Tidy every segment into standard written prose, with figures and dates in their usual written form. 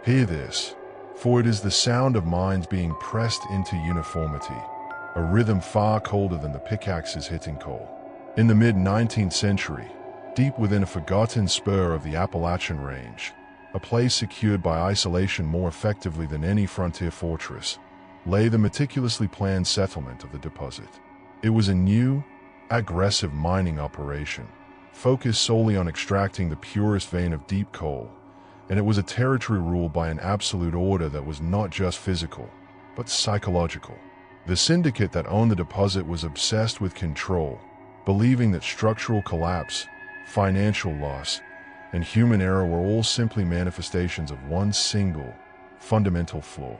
Hear this, for it is the sound of minds being pressed into uniformity, a rhythm far colder than the pickaxes hitting coal. In the mid-19th century, deep within a forgotten spur of the Appalachian Range, a place secured by isolation more effectively than any frontier fortress, lay the meticulously planned settlement of the deposit. It was a new, aggressive mining operation, focused solely on extracting the purest vein of deep coal, and it was a territory ruled by an absolute order that was not just physical, but psychological. The syndicate that owned the deposit was obsessed with control, believing that structural collapse, financial loss, and human error were all simply manifestations of one single, fundamental flaw: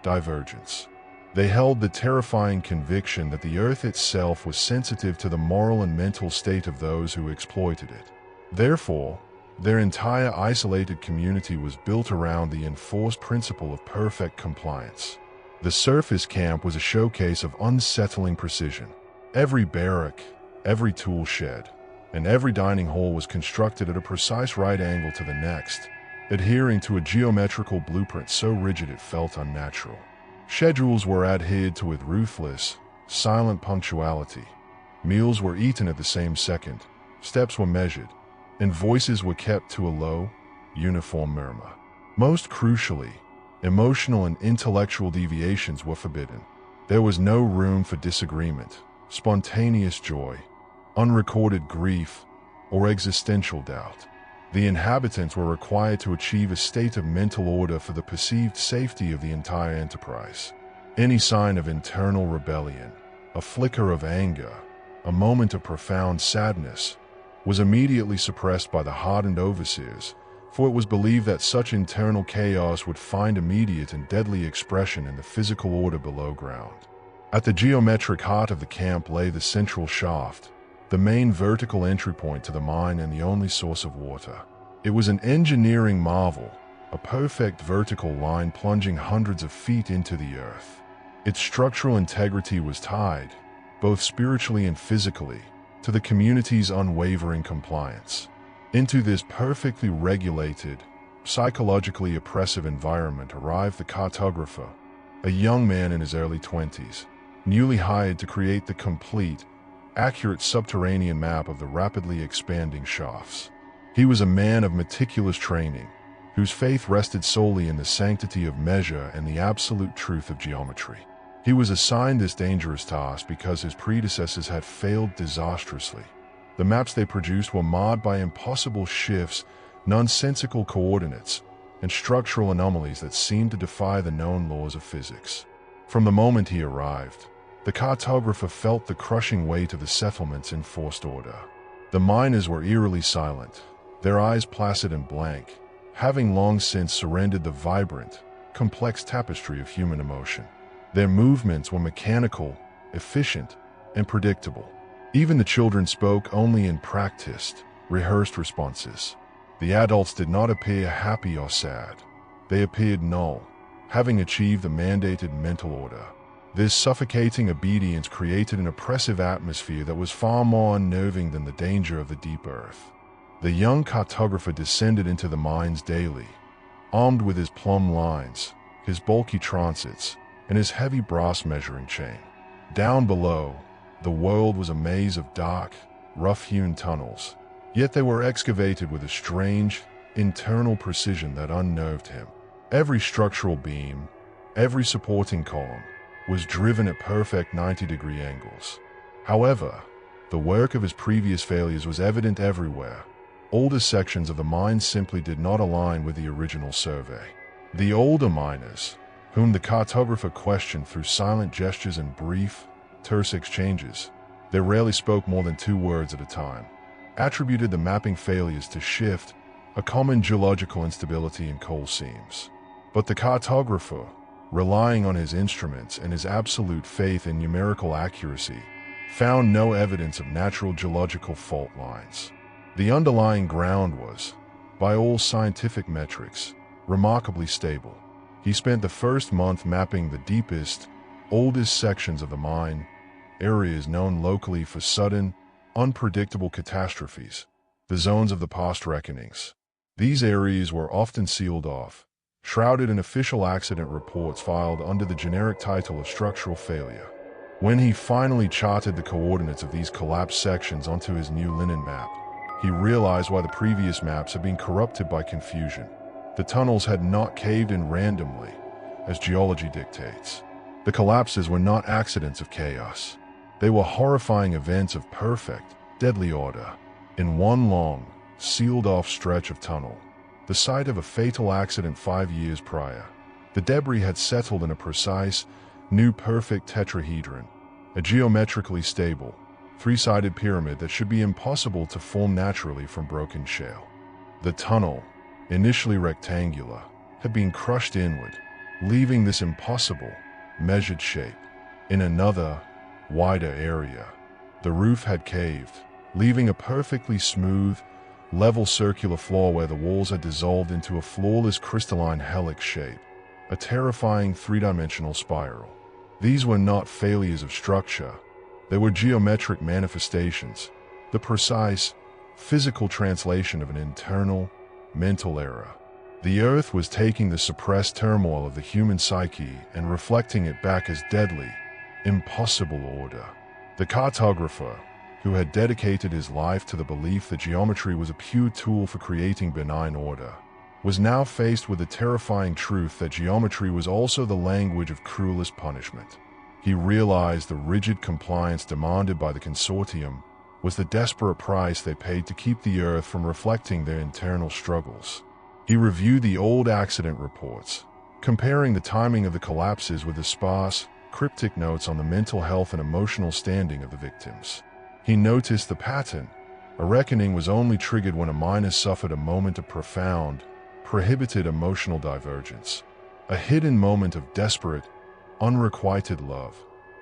divergence. They held the terrifying conviction that the earth itself was sensitive to the moral and mental state of those who exploited it. Therefore, their entire isolated community was built around the enforced principle of perfect compliance. The surface camp was a showcase of unsettling precision. Every barrack, every tool shed, and every dining hall was constructed at a precise right angle to the next, adhering to a geometrical blueprint so rigid it felt unnatural. Schedules were adhered to with ruthless, silent punctuality. Meals were eaten at the same second, steps were measured, and voices were kept to a low, uniform murmur. Most crucially, emotional and intellectual deviations were forbidden. There was no room for disagreement, spontaneous joy, unrecorded grief, or existential doubt. The inhabitants were required to achieve a state of mental order for the perceived safety of the entire enterprise. Any sign of internal rebellion, a flicker of anger, a moment of profound sadness, was immediately suppressed by the hardened overseers, for it was believed that such internal chaos would find immediate and deadly expression in the physical order below ground. At the geometric heart of the camp lay the central shaft, the main vertical entry point to the mine and the only source of water. It was an engineering marvel, a perfect vertical line plunging hundreds of feet into the earth. Its structural integrity was tied, both spiritually and physically, to the community's unwavering compliance. Into this perfectly regulated, psychologically oppressive environment arrived the cartographer, a young man in his early 20s, newly hired to create the complete, accurate subterranean map of the rapidly expanding shafts. He was a man of meticulous training, whose faith rested solely in the sanctity of measure and the absolute truth of geometry. He was assigned this dangerous task because his predecessors had failed disastrously. The maps they produced were marred by impossible shifts, nonsensical coordinates, and structural anomalies that seemed to defy the known laws of physics. From the moment he arrived, the cartographer felt the crushing weight of the settlement's enforced order. The miners were eerily silent, their eyes placid and blank, having long since surrendered the vibrant, complex tapestry of human emotion. Their movements were mechanical, efficient, and predictable. Even the children spoke only in practiced, rehearsed responses. The adults did not appear happy or sad. They appeared null, having achieved the mandated mental order. This suffocating obedience created an oppressive atmosphere that was far more unnerving than the danger of the deep earth. The young cartographer descended into the mines daily, armed with his plumb lines, his bulky transits, and his heavy brass measuring chain. Down below, the world was a maze of dark, rough-hewn tunnels, yet they were excavated with a strange, internal precision that unnerved him. Every structural beam, every supporting column, was driven at perfect 90-degree angles. However, the work of his previous failures was evident everywhere. Older sections of the mine simply did not align with the original survey. The older miners, whom the cartographer questioned through silent gestures and brief, terse exchanges, they rarely spoke more than 2 words at a time, attributed the mapping failures to shift, a common geological instability in coal seams. But the cartographer, relying on his instruments and his absolute faith in numerical accuracy, found no evidence of natural geological fault lines. The underlying ground was, by all scientific metrics, remarkably stable. He spent the first month mapping the deepest, oldest sections of the mine, areas known locally for sudden, unpredictable catastrophes, the zones of the past reckonings. These areas were often sealed off, shrouded in official accident reports filed under the generic title of structural failure. When he finally charted the coordinates of these collapsed sections onto his new linen map, he realized why the previous maps had been corrupted by confusion. The tunnels had not caved in randomly, as geology dictates. The collapses were not accidents of chaos. They were horrifying events of perfect, deadly order. In one long, sealed-off stretch of tunnel, the site of a fatal accident 5 years prior, the debris had settled in a precise, new perfect tetrahedron, a geometrically stable, three-sided pyramid that should be impossible to form naturally from broken shale. The tunnel, initially rectangular, had been crushed inward, leaving this impossible, measured shape. In another, wider area, the roof had caved, leaving a perfectly smooth, level circular floor where the walls had dissolved into a flawless crystalline helix shape, a terrifying three-dimensional spiral. These were not failures of structure. They were geometric manifestations, the precise, physical translation of an internal, mental error. The earth was taking the suppressed turmoil of the human psyche and reflecting it back as deadly, impossible order. The cartographer, who had dedicated his life to the belief that geometry was a pure tool for creating benign order, was now faced with the terrifying truth that geometry was also the language of cruelest punishment. He realized the rigid compliance demanded by the consortium was the desperate price they paid to keep the Earth from reflecting their internal struggles. He reviewed the old accident reports, comparing the timing of the collapses with the sparse, cryptic notes on the mental health and emotional standing of the victims. He noticed the pattern. A reckoning was only triggered when a miner suffered a moment of profound, prohibited emotional divergence, a hidden moment of desperate, unrequited love,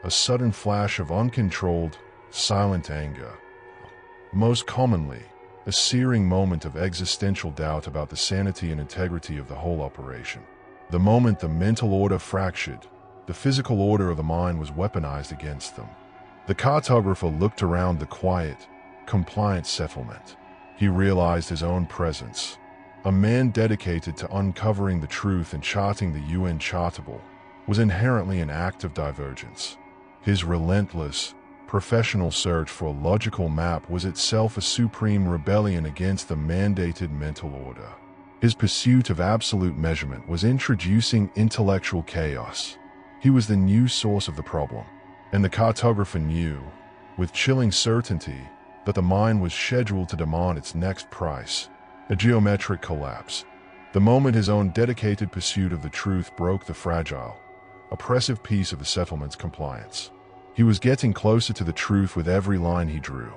a sudden flash of uncontrolled, silent anger. Most commonly, a searing moment of existential doubt about the sanity and integrity of the whole operation. The moment the mental order fractured, the physical order of the mind was weaponized against them. The cartographer looked around the quiet, compliant settlement. He realized his own presence. A man dedicated to uncovering the truth and charting the unchartable was inherently an act of divergence. His relentless, professional search for a logical map was itself a supreme rebellion against the mandated mental order. His pursuit of absolute measurement was introducing intellectual chaos. He was the new source of the problem, and the cartographer knew, with chilling certainty, that the mind was scheduled to demand its next price, a geometric collapse. The moment his own dedicated pursuit of the truth broke the fragile, oppressive peace of the settlement's compliance. He was getting closer to the truth with every line he drew.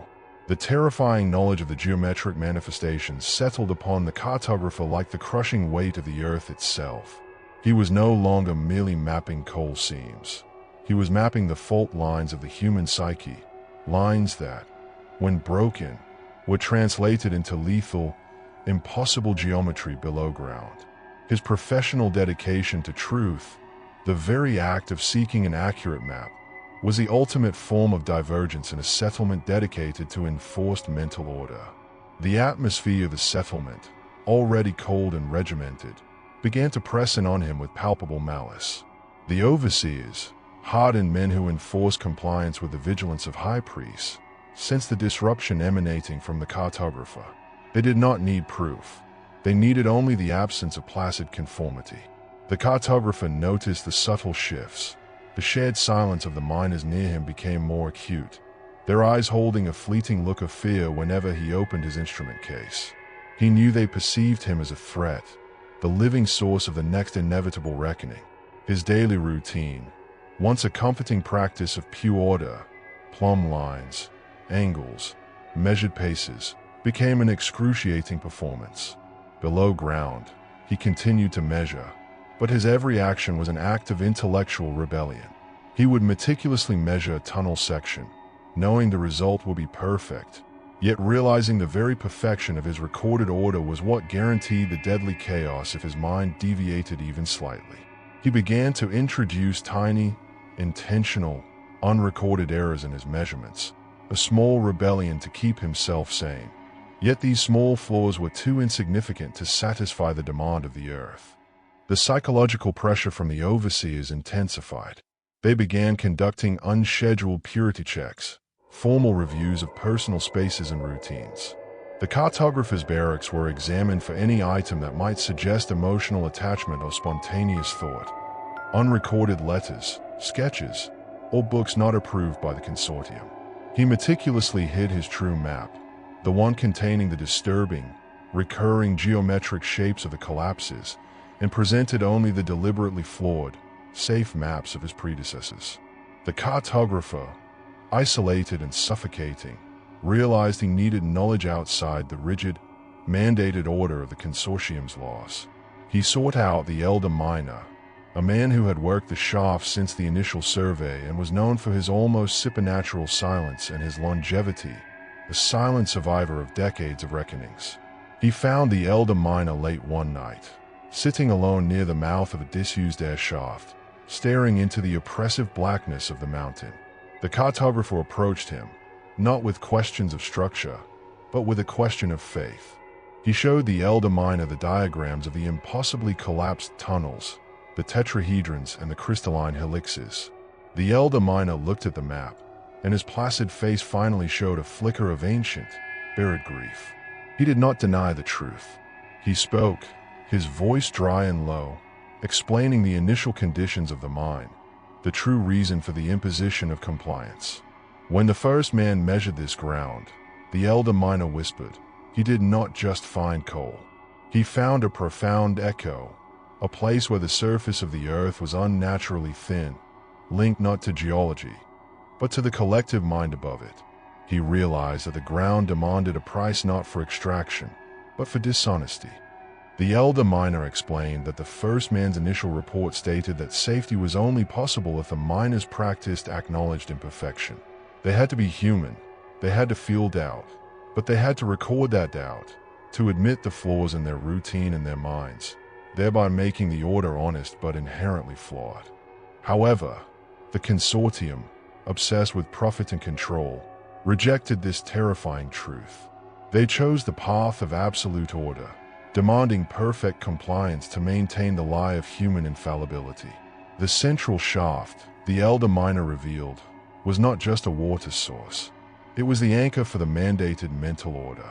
The terrifying knowledge of the geometric manifestations settled upon the cartographer like the crushing weight of the earth itself. He was no longer merely mapping coal seams. He was mapping the fault lines of the human psyche, lines that, when broken, were translated into lethal, impossible geometry below ground. His professional dedication to truth, the very act of seeking an accurate map, was the ultimate form of divergence in a settlement dedicated to enforced mental order. The atmosphere of the settlement, already cold and regimented, began to press in on him with palpable malice. The overseers, hardened men who enforced compliance with the vigilance of high priests, sensed the disruption emanating from the cartographer. They did not need proof. They needed only the absence of placid conformity. The cartographer noticed the subtle shifts. The shared silence of the miners near him became more acute, their eyes holding a fleeting look of fear whenever he opened his instrument case. He knew they perceived him as a threat, the living source of the next inevitable reckoning. His daily routine, once a comforting practice of pure order, plumb lines, angles, measured paces, became an excruciating performance. Below ground, he continued to measure, but his every action was an act of intellectual rebellion. He would meticulously measure a tunnel section, knowing the result would be perfect, yet realizing the very perfection of his recorded order was what guaranteed the deadly chaos if his mind deviated even slightly. He began to introduce tiny, intentional, unrecorded errors in his measurements, a small rebellion to keep himself sane. Yet these small flaws were too insignificant to satisfy the demand of the earth. The psychological pressure from the overseers intensified. They began conducting unscheduled purity checks, formal reviews of personal spaces and routines. The cartographer's barracks were examined for any item that might suggest emotional attachment or spontaneous thought. Unrecorded letters, sketches, or books not approved by the consortium. He meticulously hid his true map, the one containing the disturbing, recurring geometric shapes of the collapses, and presented only the deliberately flawed, safe maps of his predecessors. The cartographer, isolated and suffocating, realized he needed knowledge outside the rigid, mandated order of the consortium's laws. He sought out the elder miner, a man who had worked the shaft since the initial survey and was known for his almost supernatural silence and his longevity, a silent survivor of decades of reckonings. He found the elder miner late one night, sitting alone near the mouth of a disused air shaft, staring into the oppressive blackness of the mountain. The cartographer approached him, not with questions of structure, but with a question of faith. He showed the elder miner the diagrams of the impossibly collapsed tunnels, the tetrahedrons and the crystalline helixes. The elder miner looked at the map, and his placid face finally showed a flicker of ancient, buried grief. He did not deny the truth. He spoke, his voice dry and low, explaining the initial conditions of the mine, the true reason for the imposition of compliance. When the first man measured this ground, the elder miner whispered, he did not just find coal. He found a profound echo, a place where the surface of the earth was unnaturally thin, linked not to geology, but to the collective mind above it. He realized that the ground demanded a price not for extraction, but for dishonesty. The elder miner explained that the first man's initial report stated that safety was only possible if the miners practiced acknowledged imperfection. They had to be human, they had to feel doubt, but they had to record that doubt, to admit the flaws in their routine and their minds, thereby making the order honest but inherently flawed. However, the consortium, obsessed with profit and control, rejected this terrifying truth. They chose the path of absolute order, demanding perfect compliance to maintain the lie of human infallibility. The central shaft, the elder miner revealed, was not just a water source. It was the anchor for the mandated mental order.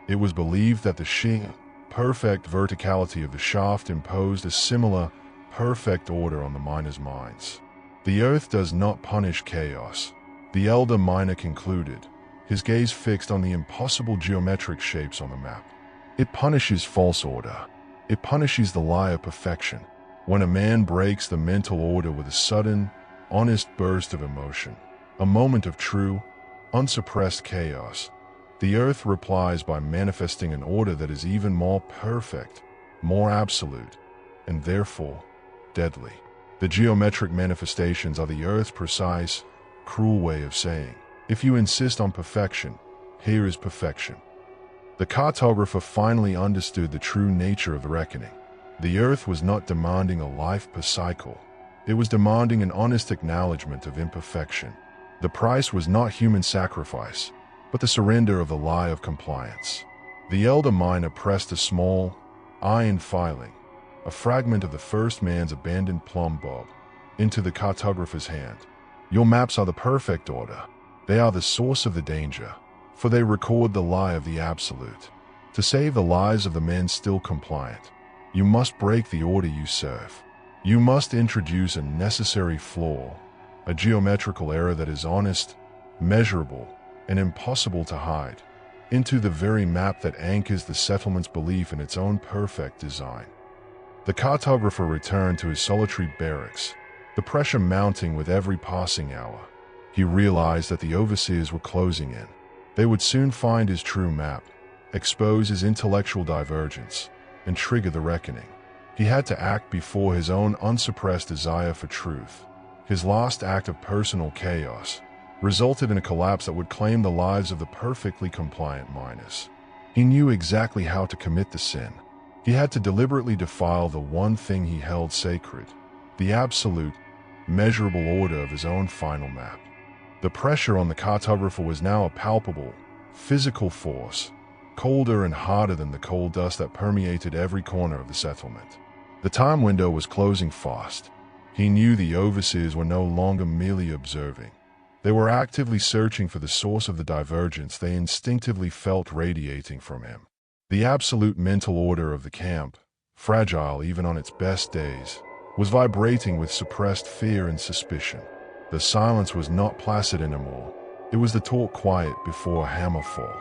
It was believed that the sheer, perfect verticality of the shaft imposed a similar, perfect order on the miners' minds. The earth does not punish chaos, the elder miner concluded, his gaze fixed on the impossible geometric shapes on the map. It punishes false order. It punishes the lie of perfection. When a man breaks the mental order with a sudden, honest burst of emotion, a moment of true, unsuppressed chaos, the earth replies by manifesting an order that is even more perfect, more absolute, and therefore deadly. The geometric manifestations are the earth's precise, cruel way of saying, if you insist on perfection, here is perfection. The cartographer finally understood the true nature of the reckoning. The earth was not demanding a life per cycle. It was demanding an honest acknowledgement of imperfection. The price was not human sacrifice, but the surrender of the lie of compliance. The elder miner pressed a small, iron filing, a fragment of the first man's abandoned plumb bob, into the cartographer's hand. Your maps are the perfect order. They are the source of the danger, for they record the lie of the absolute. To save the lives of the men still compliant, you must break the order you serve. You must introduce a necessary flaw, a geometrical error that is honest, measurable, and impossible to hide, into the very map that anchors the settlement's belief in its own perfect design. The cartographer returned to his solitary barracks, the pressure mounting with every passing hour. He realized that the overseers were closing in. They would soon find his true map, expose his intellectual divergence, and trigger the reckoning. He had to act before his own unsuppressed desire for truth. His last act of personal chaos resulted in a collapse that would claim the lives of the perfectly compliant miners. He knew exactly how to commit the sin. He had to deliberately defile the one thing he held sacred, the absolute, measurable order of his own final map. The pressure on the cartographer was now a palpable, physical force, colder and harder than the coal dust that permeated every corner of the settlement. The time window was closing fast. He knew the overseers were no longer merely observing. They were actively searching for the source of the divergence they instinctively felt radiating from him. The absolute mental order of the camp, fragile even on its best days, was vibrating with suppressed fear and suspicion. The silence was not placid anymore. It was the taut quiet before a hammer fall.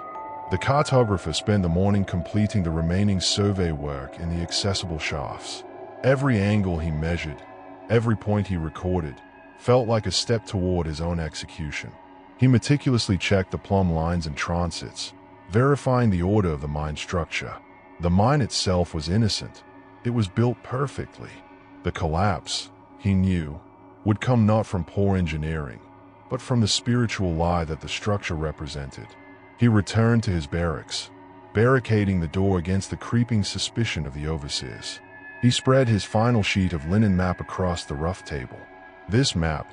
The cartographer spent the morning completing the remaining survey work in the accessible shafts. Every angle he measured, every point he recorded, felt like a step toward his own execution. He meticulously checked the plumb lines and transits, verifying the order of the mine structure. The mine itself was innocent. It was built perfectly. The collapse, he knew, would come not from poor engineering, but from the spiritual lie that the structure represented. He returned to his barracks, barricading the door against the creeping suspicion of the overseers. He spread his final sheet of linen map across the rough table. This map,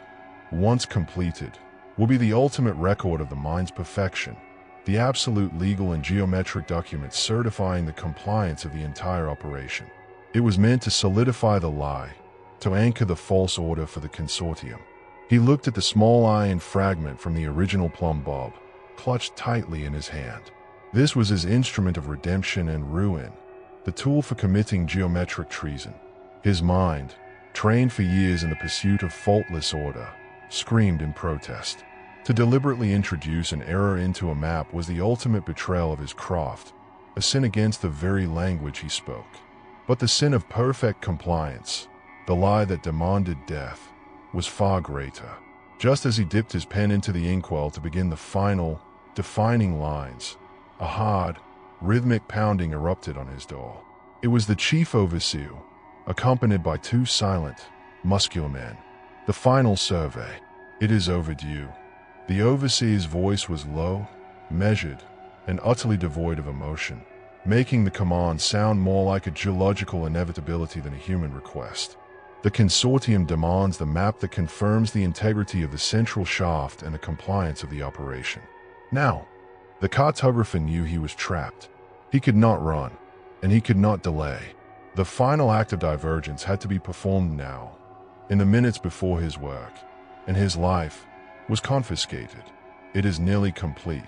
once completed, will be the ultimate record of the mine's perfection, the absolute legal and geometric document certifying the compliance of the entire operation. It was meant to solidify the lie, to anchor the false order for the consortium. He looked at the small iron fragment from the original plumb bob, clutched tightly in his hand. This was his instrument of redemption and ruin, the tool for committing geometric treason. His mind, trained for years in the pursuit of faultless order, screamed in protest. To deliberately introduce an error into a map was the ultimate betrayal of his craft, a sin against the very language he spoke. But the sin of perfect compliance, the lie that demanded death, was far greater. Just as he dipped his pen into the inkwell to begin the final, defining lines, a hard, rhythmic pounding erupted on his door. It was the chief overseer, accompanied by two silent, muscular men. The final survey. It is overdue. The overseer's voice was low, measured, and utterly devoid of emotion, making the command sound more like a geological inevitability than a human request. The consortium demands the map that confirms the integrity of the central shaft and the compliance of the operation. Now, the cartographer knew he was trapped. He could not run, and he could not delay. The final act of divergence had to be performed now, in the minutes before his work, and his life was confiscated. It is nearly complete,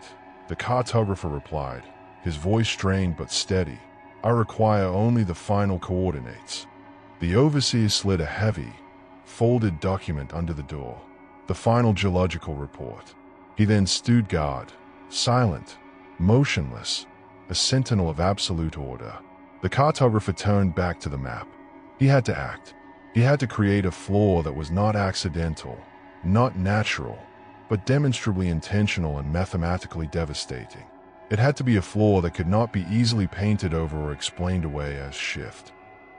the cartographer replied, his voice strained but steady. I require only the final coordinates. The overseer slid a heavy, folded document under the door, the final geological report. He then stood guard, silent, motionless, a sentinel of absolute order. The cartographer turned back to the map. He had to act. He had to create a flaw that was not accidental, not natural, but demonstrably intentional and mathematically devastating. It had to be a flaw that could not be easily painted over or explained away as shift.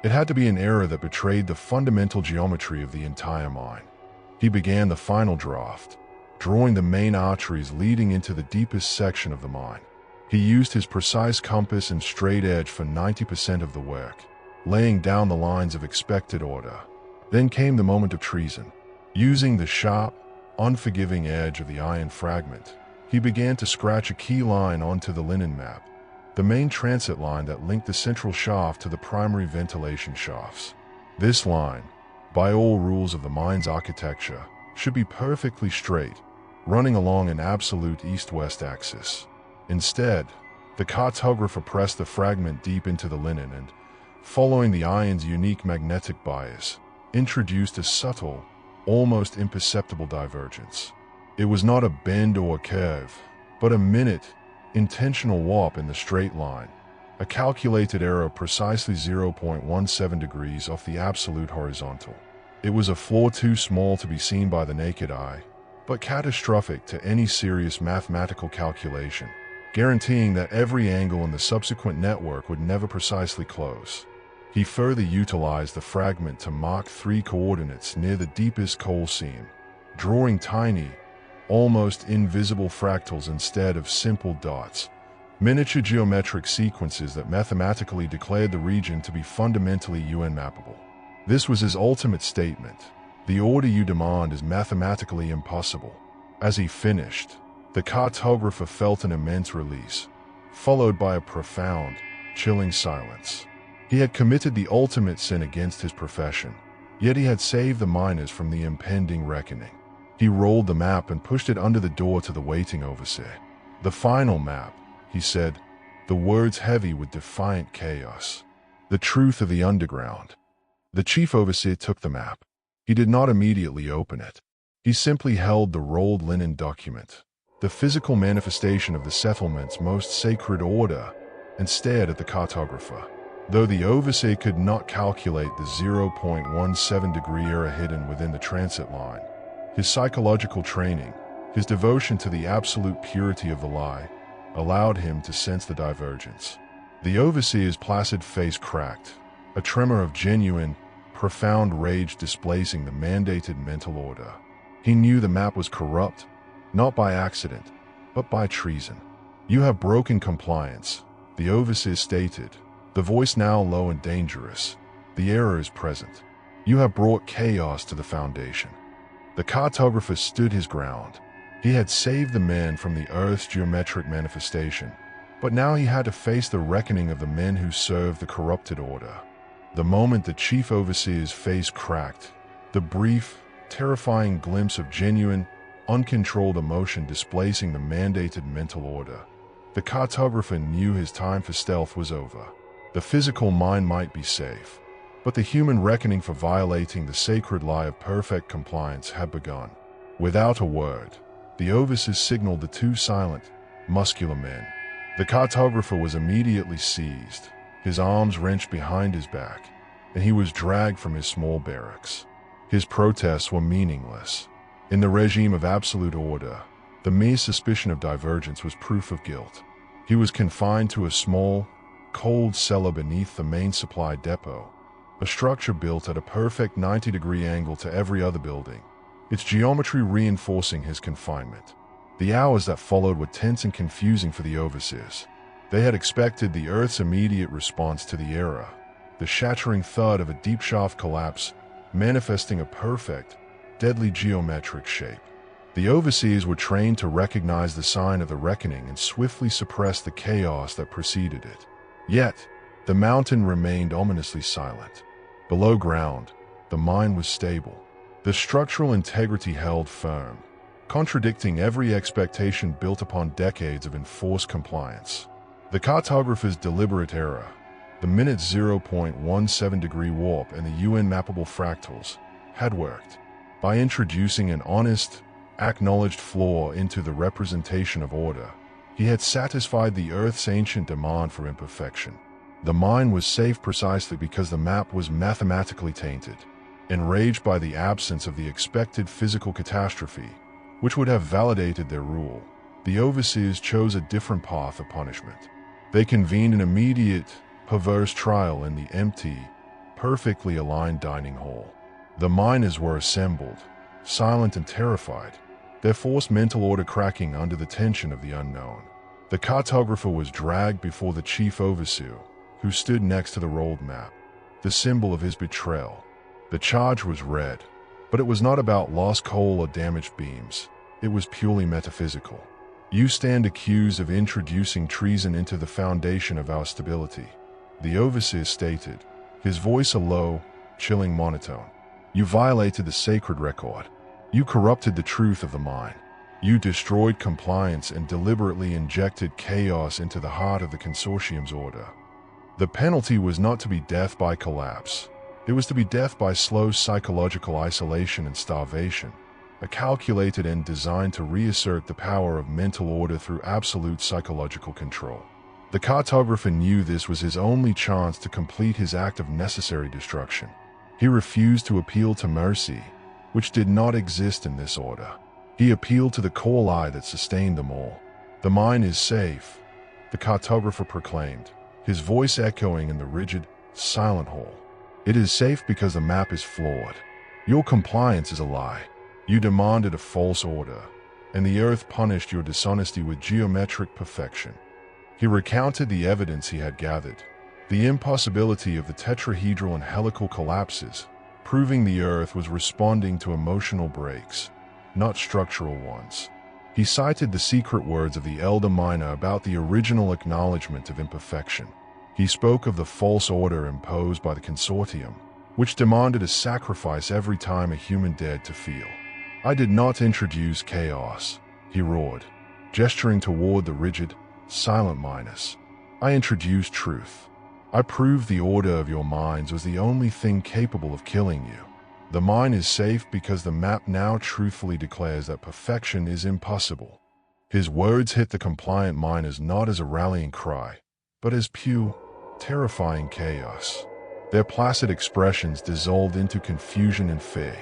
It had to be an error that betrayed the fundamental geometry of the entire mine. He began the final draft, drawing the main arteries leading into the deepest section of the mine. He used his precise compass and straight edge for 90% of the work, laying down the lines of expected order. Then came the moment of treason. Using the sharp, unforgiving edge of the iron fragment, he began to scratch a key line onto the linen map, the main transit line that linked the central shaft to the primary ventilation shafts. This line, by all rules of the mine's architecture, should be perfectly straight, running along an absolute east-west axis. Instead, the cartographer pressed the fragment deep into the linen and, following the iron's unique magnetic bias, introduced a subtle, almost imperceptible divergence. It was not a bend or a curve, but a minute, intentional warp in the straight line, a calculated error precisely 0.17 degrees off the absolute horizontal. It was a flaw too small to be seen by the naked eye, but catastrophic to any serious mathematical calculation, guaranteeing that every angle in the subsequent network would never precisely close. He further utilized the fragment to mark 3 coordinates near the deepest coal seam, drawing tiny, almost invisible fractals instead of simple dots, miniature geometric sequences that mathematically declared the region to be fundamentally UN-mappable. This was his ultimate statement. The order you demand is mathematically impossible. As he finished, the cartographer felt an immense release, followed by a profound, chilling silence. He had committed the ultimate sin against his profession, yet he had saved the miners from the impending reckoning. He rolled the map and pushed it under the door to the waiting overseer. "The final map," he said, the words heavy with defiant chaos. "The truth of the underground." The chief overseer took the map. He did not immediately open it. He simply held the rolled linen document, the physical manifestation of the settlement's most sacred order, and stared at the cartographer. Though the overseer could not calculate the 0.17-degree error hidden within the transit line, his psychological training, his devotion to the absolute purity of the lie, allowed him to sense the divergence. The overseer's placid face cracked, a tremor of genuine, profound rage displacing the mandated mental order. He knew the map was corrupt, not by accident, but by treason. "You have broken compliance," the overseer stated, the voice now low and dangerous. "The error is present. You have brought chaos to the foundation." The cartographer stood his ground. He had saved the man from the Earth's geometric manifestation, but now he had to face the reckoning of the men who served the corrupted order. The moment the chief overseer's face cracked, the brief, terrifying glimpse of genuine, uncontrolled emotion displacing the mandated mental order, the cartographer knew his time for stealth was over. The physical mind might be safe, but the human reckoning for violating the sacred lie of perfect compliance had begun. Without a word, the overseer signaled the two silent, muscular men. The cartographer was immediately seized, his arms wrenched behind his back, and he was dragged from his small barracks. His protests were meaningless. In the regime of absolute order, the mere suspicion of divergence was proof of guilt. He was confined to a small, cold cellar beneath the main supply depot, a structure built at a perfect 90-degree angle to every other building, its geometry reinforcing his confinement. The hours that followed were tense and confusing for the overseers. They had expected the Earth's immediate response to the error, the shattering thud of a deep shaft collapse, manifesting a perfect, deadly geometric shape. The overseers were trained to recognize the sign of the reckoning and swiftly suppress the chaos that preceded it. Yet, the mountain remained ominously silent. Below ground, the mine was stable. The structural integrity held firm, contradicting every expectation built upon decades of enforced compliance. The cartographer's deliberate error, the minute 0.17-degree warp and the UN mappable fractals, had worked. By introducing an honest, acknowledged flaw into the representation of order, he had satisfied the Earth's ancient demand for imperfection. The mine was safe precisely because the map was mathematically tainted. Enraged by the absence of the expected physical catastrophe, which would have validated their rule, the overseers chose a different path of punishment. They convened an immediate, perverse trial in the empty, perfectly aligned dining hall. The miners were assembled, silent and terrified, their forced mental order cracking under the tension of the unknown. The cartographer was dragged before the chief overseer, who stood next to the rolled map, the symbol of his betrayal. The charge was read, but it was not about lost coal or damaged beams. It was purely metaphysical. "You stand accused of introducing treason into the foundation of our stability," the overseer stated, his voice a low, chilling monotone. "You violated the sacred record. You corrupted the truth of the mine. You destroyed compliance and deliberately injected chaos into the heart of the consortium's order." The penalty was not to be death by collapse. It was to be death by slow psychological isolation and starvation, a calculated end designed to reassert the power of mental order through absolute psychological control. The cartographer knew this was his only chance to complete his act of necessary destruction. He refused to appeal to mercy, which did not exist in this order. He appealed to the core lie that sustained them all. "The mine is safe," the cartographer proclaimed, his voice echoing in the rigid, silent hall. "It is safe because the map is flawed. Your compliance is a lie. You demanded a false order, and the Earth punished your dishonesty with geometric perfection." He recounted the evidence he had gathered, the impossibility of the tetrahedral and helical collapses, proving the Earth was responding to emotional breaks, not structural ones. He cited the secret words of the elder miner about the original acknowledgement of imperfection. He spoke of the false order imposed by the consortium, which demanded a sacrifice every time a human dared to feel. "I did not introduce chaos," he roared, gesturing toward the rigid, silent miners. "I introduced truth. I proved the order of your minds was the only thing capable of killing you. The mine is safe because the map now truthfully declares that perfection is impossible." His words hit the compliant miners not as a rallying cry, but as pure, terrifying chaos. Their placid expressions dissolved into confusion and fear.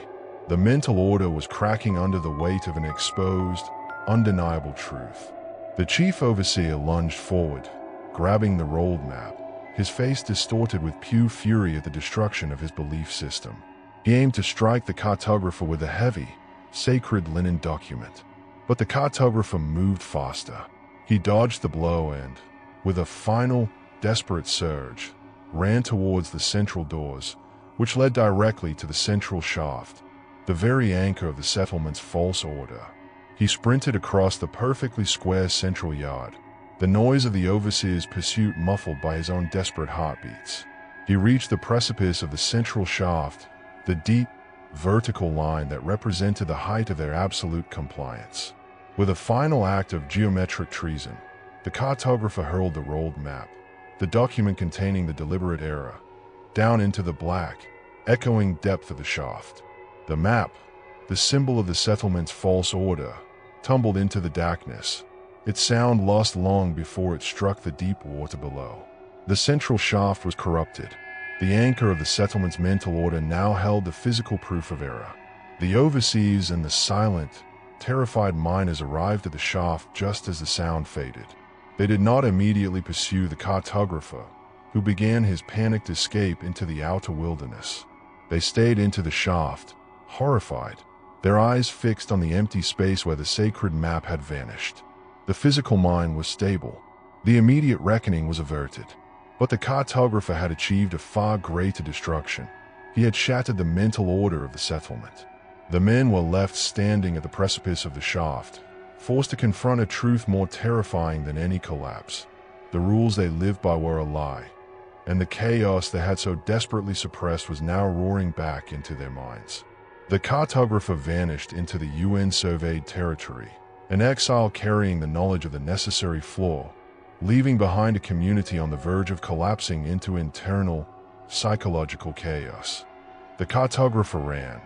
The mental order was cracking under the weight of an exposed, undeniable truth. The chief overseer lunged forward, grabbing the rolled map, his face distorted with pure fury at the destruction of his belief system. He aimed to strike the cartographer with a heavy, sacred linen document. But the cartographer moved faster. He dodged the blow and, with a final, desperate surge, ran towards the central doors, which led directly to the central shaft, the very anchor of the settlement's false order. He sprinted across the perfectly square central yard, the noise of the overseer's pursuit muffled by his own desperate heartbeats. He reached the precipice of the central shaft, the deep, vertical line that represented the height of their absolute compliance. With a final act of geometric treason, the cartographer hurled the rolled map, the document containing the deliberate error, down into the black, echoing depth of the shaft. The map, the symbol of the settlement's false order, tumbled into the darkness, its sound lost long before it struck the deep water below. The central shaft was corrupted. The anchor of the settlement's mental order now held the physical proof of error. The overseers and the silent, terrified miners arrived at the shaft just as the sound faded. They did not immediately pursue the cartographer, who began his panicked escape into the outer wilderness. They stayed into the shaft, horrified, their eyes fixed on the empty space where the sacred map had vanished. The physical mind was stable. The immediate reckoning was averted. But the cartographer had achieved a far greater destruction. He had shattered the mental order of the settlement. The men were left standing at the precipice of the shaft, forced to confront a truth more terrifying than any collapse. The rules they lived by were a lie, and the chaos they had so desperately suppressed was now roaring back into their minds. The cartographer vanished into the UN-surveyed territory, an exile carrying the knowledge of the necessary flaw, leaving behind a community on the verge of collapsing into internal, psychological chaos. The cartographer ran,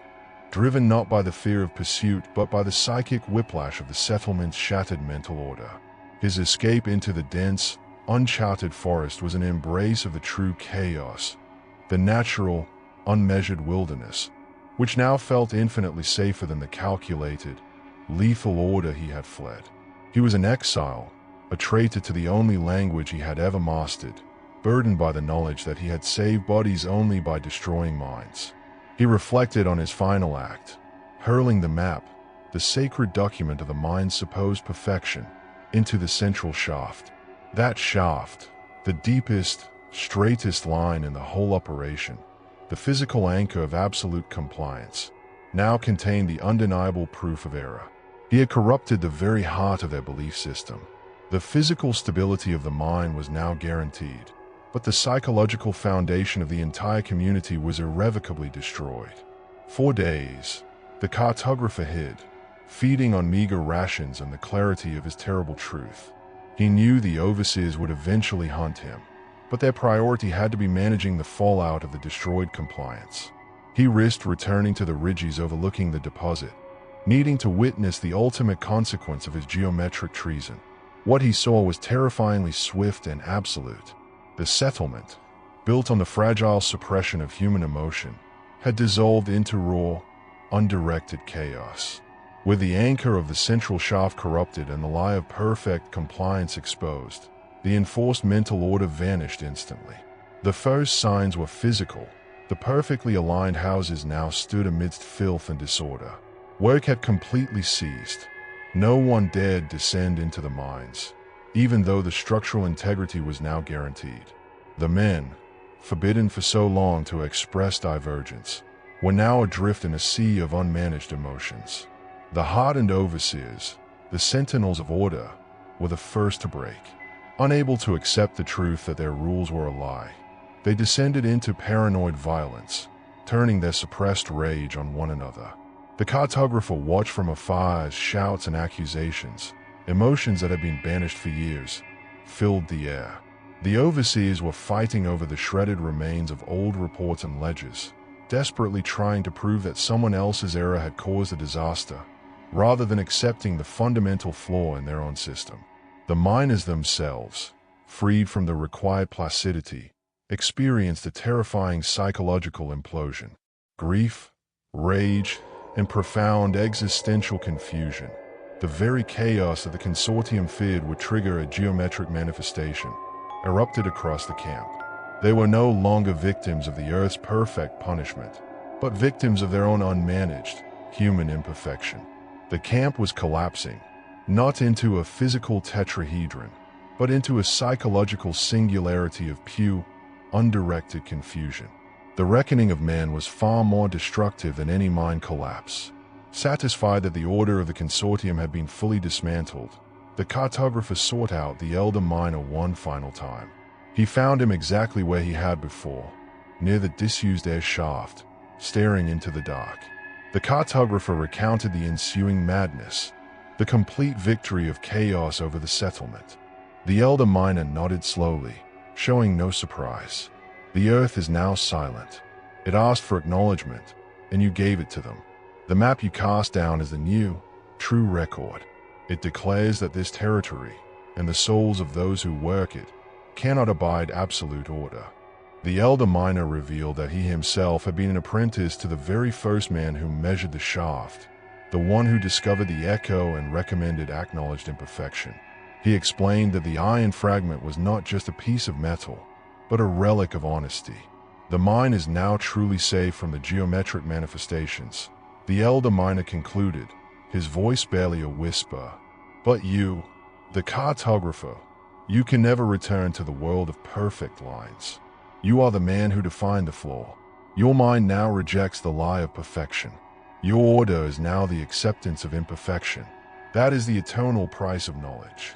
driven not by the fear of pursuit but by the psychic whiplash of the settlement's shattered mental order. His escape into the dense, uncharted forest was an embrace of the true chaos, the natural, unmeasured wilderness, which now felt infinitely safer than the calculated, lethal order he had fled. He was an exile, a traitor to the only language he had ever mastered, burdened by the knowledge that he had saved bodies only by destroying minds. He reflected on his final act, hurling the map, the sacred document of the mind's supposed perfection, into the central shaft. That shaft, the deepest, straightest line in the whole operation, the physical anchor of absolute compliance, now contained the undeniable proof of error. He had corrupted the very heart of their belief system. The physical stability of the mind was now guaranteed, but the psychological foundation of the entire community was irrevocably destroyed. For days, the cartographer hid, feeding on meager rations and the clarity of his terrible truth. He knew the overseers would eventually hunt him, but their priority had to be managing the fallout of the destroyed compliance. He risked returning to the ridges overlooking the deposit, needing to witness the ultimate consequence of his geometric treason. What he saw was terrifyingly swift and absolute. The settlement, built on the fragile suppression of human emotion, had dissolved into raw, undirected chaos. With the anchor of the central shaft corrupted and the lie of perfect compliance exposed, the enforced mental order vanished instantly. The first signs were physical. The perfectly aligned houses now stood amidst filth and disorder. Work had completely ceased. No one dared descend into the mines, even though the structural integrity was now guaranteed. The men, forbidden for so long to express divergence, were now adrift in a sea of unmanaged emotions. The hardened overseers, the sentinels of order, were the first to break. Unable to accept the truth that their rules were a lie, they descended into paranoid violence, turning their suppressed rage on one another. The cartographer watched from afar as shouts and accusations, emotions that had been banished for years, filled the air. The overseers were fighting over the shredded remains of old reports and ledgers, desperately trying to prove that someone else's error had caused the disaster, rather than accepting the fundamental flaw in their own system. The miners themselves, freed from the required placidity, experienced a terrifying psychological implosion. Grief, rage, and profound existential confusion. The very chaos that the consortium feared would trigger a geometric manifestation, erupted across the camp. They were no longer victims of the Earth's perfect punishment, but victims of their own unmanaged, human imperfection. The camp was collapsing, not into a physical tetrahedron, but into a psychological singularity of pure, undirected confusion. The reckoning of man was far more destructive than any mind collapse. Satisfied that the order of the consortium had been fully dismantled, the cartographer sought out the elder miner one final time. He found him exactly where he had before, near the disused air shaft, staring into the dark. The cartographer recounted the ensuing madness, the complete victory of chaos over the settlement. The elder miner nodded slowly, showing no surprise. The earth is now silent. It asked for acknowledgement, and you gave it to them. The map you cast down is the new, true record. It declares that this territory, and the souls of those who work it, cannot abide absolute order. The elder miner revealed that he himself had been an apprentice to the very first man who measured the shaft, the one who discovered the echo and recommended acknowledged imperfection. He explained that the iron fragment was not just a piece of metal, but a relic of honesty. The mine is now truly safe from the geometric manifestations, the elder miner concluded, his voice barely a whisper. But you, the cartographer, you can never return to the world of perfect lines. You are the man who defined the flaw. Your mind now rejects the lie of perfection. Your order is now the acceptance of imperfection. That is the eternal price of knowledge.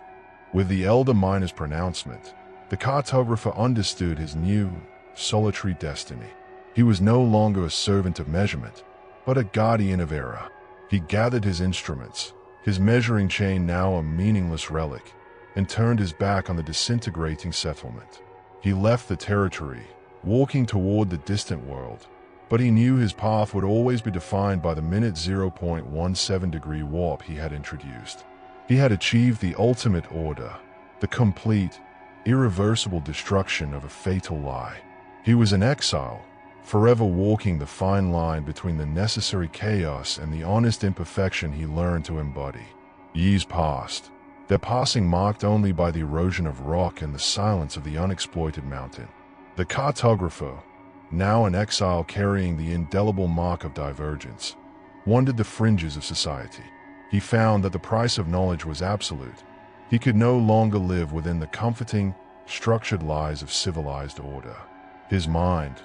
With the elder miner's pronouncement, the cartographer understood his new, solitary destiny. He was no longer a servant of measurement, but a guardian of error. He gathered his instruments, his measuring chain now a meaningless relic, and turned his back on the disintegrating settlement. He left the territory, walking toward the distant world, but he knew his path would always be defined by the minute 0.17-degree warp he had introduced. He had achieved the ultimate order, the complete, irreversible destruction of a fatal lie. He was an exile, forever walking the fine line between the necessary chaos and the honest imperfection he learned to embody. Years passed, their passing marked only by the erosion of rock and the silence of the unexploited mountain. The cartographer, now an exile carrying the indelible mark of divergence, wandered the fringes of society. He found that the price of knowledge was absolute. He could no longer live within the comforting, structured lies of civilized order. His mind,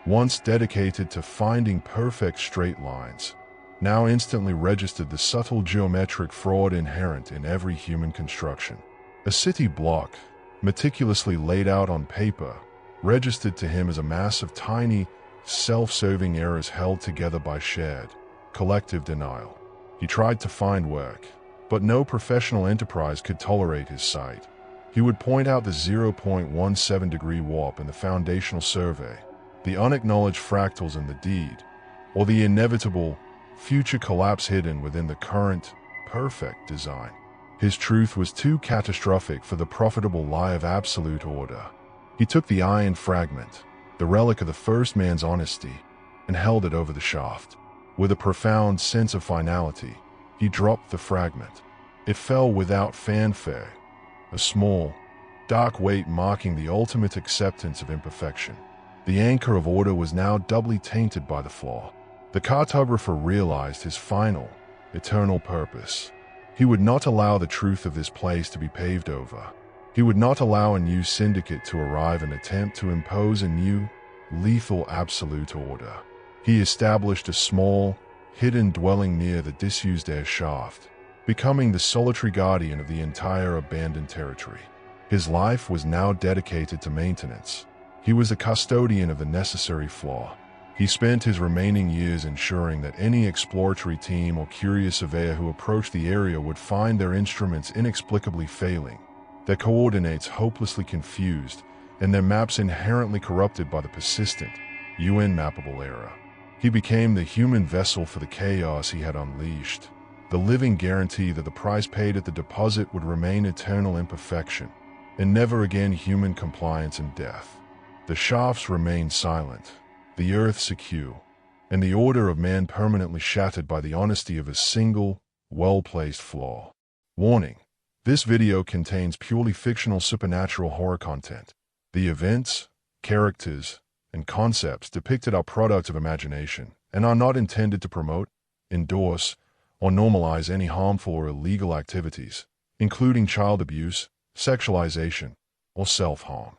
once dedicated to finding perfect straight lines, now instantly registered the subtle geometric fraud inherent in every human construction. A city block, meticulously laid out on paper, registered to him as a mass of tiny, self-serving errors held together by shared, collective denial. He tried to find work, but no professional enterprise could tolerate his sight. He would point out the 0.17-degree warp in the foundational survey, the unacknowledged fractals in the deed, or the inevitable, future collapse hidden within the current, perfect design. His truth was too catastrophic for the profitable lie of absolute order. He took the iron fragment, the relic of the first man's honesty, and held it over the shaft. With a profound sense of finality, he dropped the fragment. It fell without fanfare, a small, dark weight marking the ultimate acceptance of imperfection. The anchor of order was now doubly tainted by the flaw. The cartographer realized his final, eternal purpose. He would not allow the truth of this place to be paved over. He would not allow a new syndicate to arrive and attempt to impose a new, lethal absolute order. He established a small, hidden dwelling near the disused air shaft, becoming the solitary guardian of the entire abandoned territory. His life was now dedicated to maintenance. He was a custodian of the Necessary Flaw. He spent his remaining years ensuring that any exploratory team or curious surveyor who approached the area would find their instruments inexplicably failing, their coordinates hopelessly confused, and their maps inherently corrupted by the persistent, UN-mappable error. He became the human vessel for the chaos he had unleashed, the living guarantee that the price paid at the deposit would remain eternal imperfection, and never again human compliance and death. The shafts remained silent, the earth secure, and the order of man permanently shattered by the honesty of a single, well-placed flaw. Warning: this video contains purely fictional supernatural horror content. The events, characters, and concepts depicted are products of imagination and are not intended to promote, endorse, or normalize any harmful or illegal activities, including child abuse, sexualization, or self-harm.